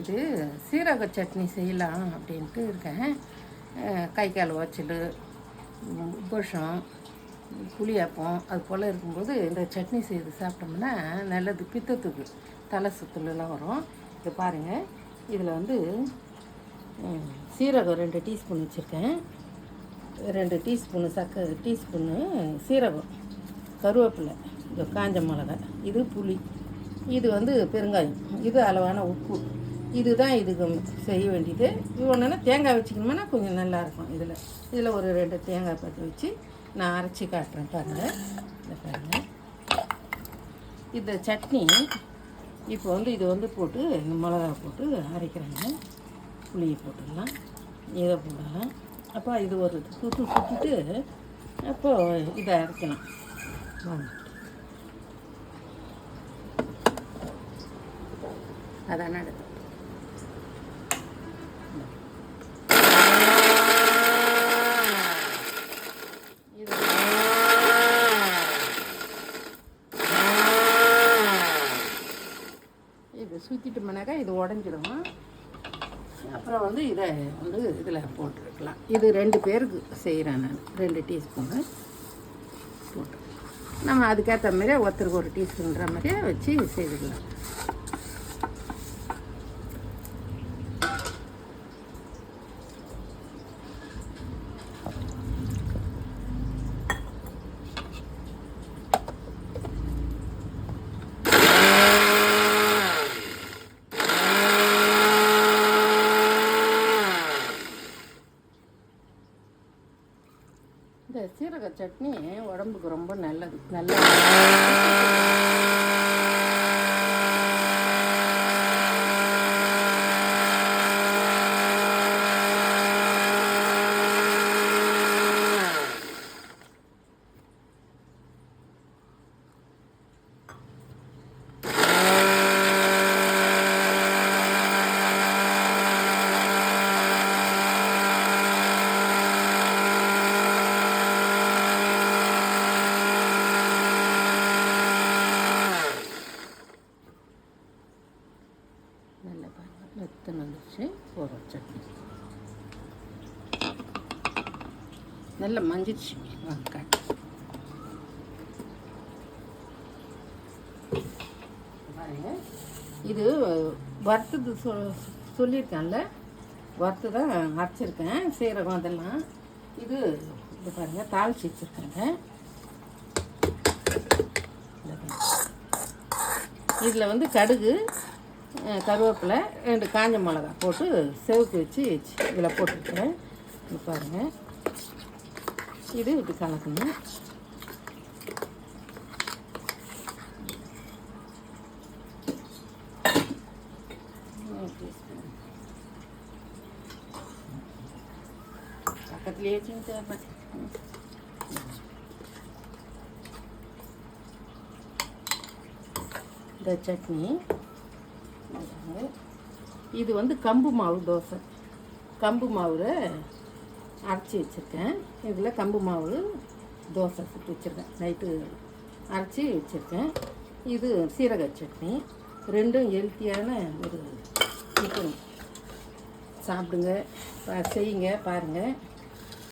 இது சீரக சட்னி செய்யலாம் அப்படின்ட்டு இருக்கேன். கை கால் உடச்சல், உபஷம், புளியாப்பம் அது போல் இருக்கும்போது இந்த சட்னி செய்து சாப்பிட்டோம்னா நல்லது. பித்தத்துக்கு தலை சுற்றலாம் வரும். இது பாருங்கள், இதில் வந்து சீரகம் 2 டீஸ்பூன் வச்சுருக்கேன். 2 டீஸ்பூனு டீஸ்பூனு சீரகம், கருவேப்பிலை, இது காஞ்ச மிளகாய், இது புளி, இது வந்து பெருங்காயம், இது அளவான உப்பு. இதுதான் இதுக்கு செய்ய வேண்டியது. இது ஒன்றுனா தேங்காய் வச்சுக்கணும்னா கொஞ்சம் நல்லாயிருக்கும். இதில் ஒரு 2 தேங்காய் பற்ற வச்சு நான் அரைச்சி காட்டுறேன் பாருங்கள். இதை பாருங்கள், இந்த சட்னி இப்போ வந்து இது வந்து போட்டு இந்த மிளகா போட்டு அரைக்கிறாங்க. புளியை போட்டுடலாம், இதை போடலாம். அப்போ இது ஒரு சுற்றிட்டு அப்போது இதை அரைக்கலாம். வாங்க, அதான் நடக்கும். இது சுற்றிட்டோம்னாக்கா இது உடஞ்சிடும். அப்புறம் வந்து இதை வந்து இதில் போட்டுருக்கலாம். இது 2 பேருக்கு செய்கிறேன் நான். 2 டீஸ்பூனு போட்டு நம்ம அதுக்கேற்ற மாதிரியே ஒருத்தருக்கு 1 டீஸ்பூன்ற மாதிரியே வச்சு செய்துக்கலாம். இந்த சீரக சட்னி உடம்புக்கு ரொம்ப நல்லது. நல்ல பாருங்கள், மெத்தனை வந்துச்சு. போடுற சட்னி நல்ல மஞ்சிச்சு. வாங்க, பாருங்க, இது வறுத்தது சொல்லியிருக்கேன்ல, வறுத்து தான் அரைச்சிருக்கேன். சீரகம் அதெல்லாம் இது பாருங்கள், தாளிச்சு வச்சுருக்கேங்க. இதில் வந்து கடுகு, கருவேப்பிலை, 2 காஞ்ச மிளகா போட்டு செவக்கு வச்சு இதில் போட்டுருக்கிறேன். இது பாருங்கள், இது இப்படி கலக்கணும். பக்கத்துலேயே வச்சு இந்த சட்னி. இது வந்து கம்பு மாவு தோசை. கம்பு மாவு அரைச்சி வச்சுருக்கேன். இதில் கம்பு மாவு தோசை சுட்டு வச்சுருக்கேன். நைட்டு அரைச்சி வச்சுருக்கேன். இது சீரக சட்னி. 2ம் ஹெல்த்தியான ஒரு டிஃபன். சாப்பிடுங்க, செய்யுங்க, பாருங்கள்.